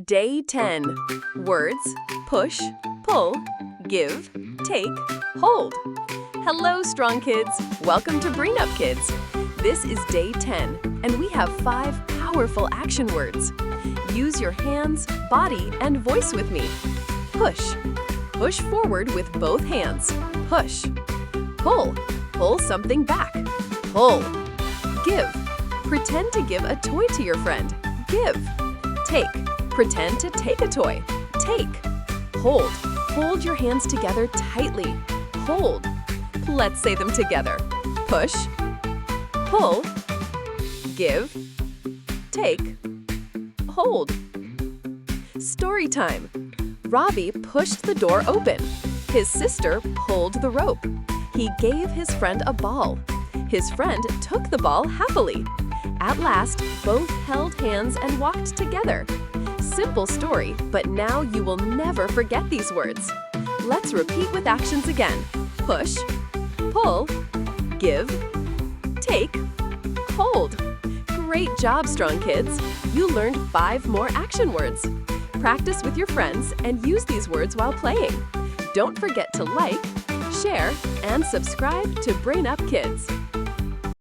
Day 10. Words: push, pull, give, take, hold. Hello, strong kids! Welcome to Brain Up Kids. This is day 10, and we have 5 powerful action words. Use your hands, body, and voice with me. Push. Push forward with both hands. Push. Pull. Pull something back. Pull. Give. Pretend to give a toy to your friend. Give. Take. Pretend to take a toy. Take. Hold. Hold your hands together tightly. Hold. Let's say them together. Push. Pull. Give. Take. Hold. Story time. Robbie pushed the door open. His sister pulled the rope. He gave his friend a ball. His friend took the ball happily. At last, both held hands and walked together. Simple story, but now you will never forget these words. Let's repeat with actions again. Push, pull, give, take, hold. Great job, strong kids! You learned 5 more action words. Practice with your friends and use these words while playing. Don't forget to like, share, and subscribe to Brain Up Kids.